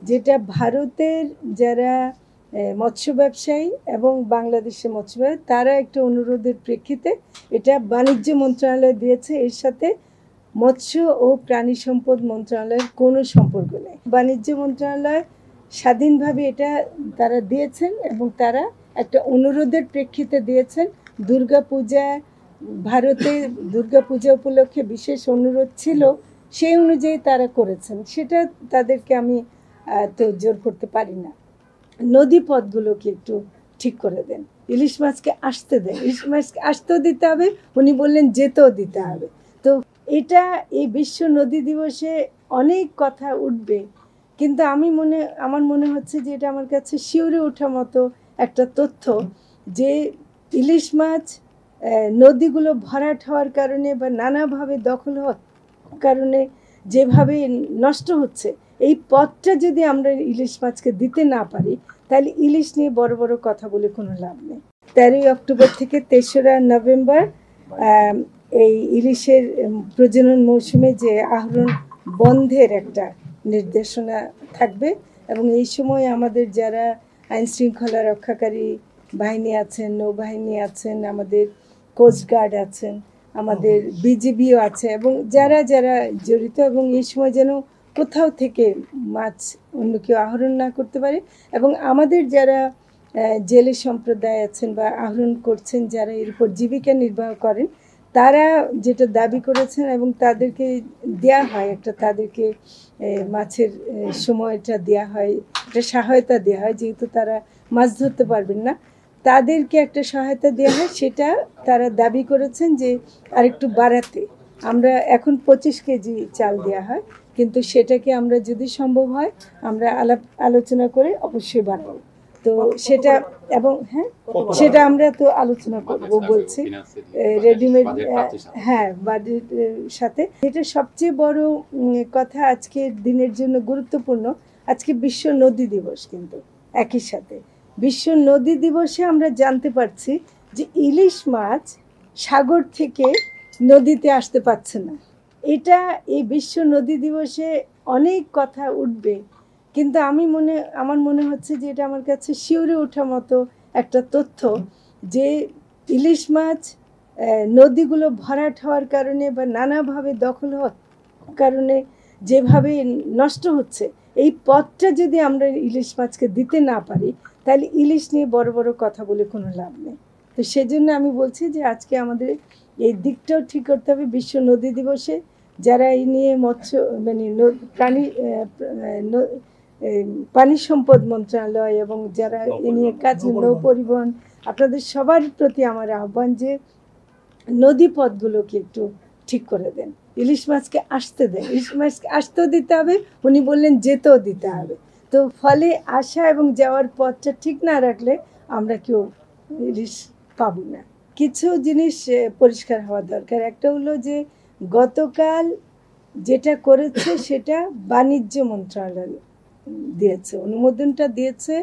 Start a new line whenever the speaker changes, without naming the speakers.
যেটা ভারতের যারা মৎস্য ব্যবসায়ী এবং বাংলাদেশের মৎস্য ব্যবসায়ী তারা একটা অনুরোধের প্রেক্ষিতে এটা বাণিজ্য মন্ত্রণালয় দিয়েছে। এর সাথে মৎস্য ও প্রাণী সম্পদ মন্ত্রণালয়ের কোনো সম্পর্ক নেই। বাণিজ্য মন্ত্রণালয় স্বাধীনভাবে এটা তারা দিয়েছেন এবং তারা একটা অনুরোধের প্রেক্ষিতে দিয়েছেন। দুর্গাপূজা, ভারতে দুর্গাপূজা উপলক্ষে বিশেষ অনুরোধ ছিল, সেই অনুযায়ী তারা করেছেন। সেটা তাদেরকে আমি তো জোর করতে পারি না। নদী পথগুলোকে একটু ঠিক করে দেন, ইলিশ মাছকে আসতে দেন, ইলিশ মাছকে আসতেও দিতে হবে, উনি বললেন যেতেও দিতে হবে। তো এটা এই বিশ্ব নদী দিবসে অনেক কথা উঠবে, কিন্তু আমার মনে হচ্ছে যে এটা আমার কাছে শিউরে ওঠা মতো একটা তথ্য যে ইলিশ মাছ নদীগুলো ভরাট হওয়ার কারণে বা নানাভাবে দখল হওয়ার কারণে যেভাবে নষ্ট হচ্ছে, এই পথটা যদি আমরা ইলিশ মাছকে দিতে না পারি তাহলে ইলিশ নিয়ে বড় বড় কথা বলে কোনো লাভ নেই। 13ই অক্টোবর থেকে 3রা নভেম্বর এই ইলিশের প্রজনন মৌসুমে যে আহরণ বন্ধের একটা নির্দেশনা থাকবে এবং এই সময় আমাদের যারা আইনশৃঙ্খলা রক্ষাকারী বাহিনী আছেন, নৌবাহিনী আছেন, আমাদের কোস্টগার্ড আছেন, আমাদের বিজিবিও আছে এবং যারা যারা জড়িত, এবং এই সময় যেন কোথাও থেকে মাছ অন্য কেউ আহরণ না করতে পারে। এবং আমাদের যারা জেলে সম্প্রদায় আছেন বা আহরণ করছেন, যারা এর উপর জীবিকা নির্বাহ করেন, তারা যেটা দাবি করেছেন এবং তাদেরকে দেয়া হয় একটা, তাদেরকে মাছের সময়টা দেয়া হয়, একটা সহায়তা দেওয়া হয়, যেহেতু তারা মাছ ধরতে পারবেন না, তাদেরকে একটা সহায়তা দেওয়া হয়। সেটা তারা দাবি করেছেন যে আরেকটু বাড়াতে। আমরা এখন 25 কেজি চাল দেওয়া হয়, কিন্তু সেটাকে আমরা যদি সম্ভব হয় আমরা আলোচনা করে অবশ্যই বাড়াবো। তো সেটা এবং সেটা আমরা তো আলোচনা করব বলছি রেডিমেড, বাজেটের সাথে। এটা সবচেয়ে বড় কথা আজকের দিনের জন্য গুরুত্বপূর্ণ। আজকে বিশ্ব নদী দিবস, কিন্তু একই সাথে বিশ্ব নদী দিবসে আমরা জানতে পারছি যে ইলিশ মাছ সাগর থেকে নদীতে আসতে পারছে না। এটা এই বিশ্ব নদী দিবসে অনেক কথা উঠবে, কিন্তু আমার মনে হচ্ছে যে এটা আমার কাছে শিউরে ওঠা মতো একটা তথ্য যে ইলিশ মাছ নদীগুলো ভরাট হওয়ার কারণে বা নানাভাবে দখল হওয়ার কারণে যেভাবে নষ্ট হচ্ছে, এই পথটা যদি আমরা ইলিশ মাছকে দিতে না পারি তাহলে ইলিশ নিয়ে বড় বড় কথা বলে কোনো লাভ নেই। তো সেজন্য আমি বলছি যে আজকে আমাদের এই দিকটাও ঠিক করতে হবে। বিশ্ব নদী দিবসে যারা এই নিয়ে পানি সম্পদ মন্ত্রণালয় এবং যারা এ নিয়ে কাজ, নৌ পরিবহন, আপনাদের সবার প্রতি আমার আহ্বান যে নদী পথগুলোকে একটু ঠিক করে দেন, ইলিশ মাছকে আসতে দেন, ইলিশ মাছকে আসতেও দিতে হবে, উনি বললেন যেতেও দিতে হবে। তো ফলে আসা এবং যাওয়ার পথটা ঠিক না রাখলে আমরা কেউ ইলিশ পাবো না। কিছু জিনিস পরিষ্কার হওয়া দরকার। একটা হলো যে গতকাল যেটা করেছে সেটা বাণিজ্য মন্ত্রণালয় দিয়েছে, অনুমোদনটা দিয়েছে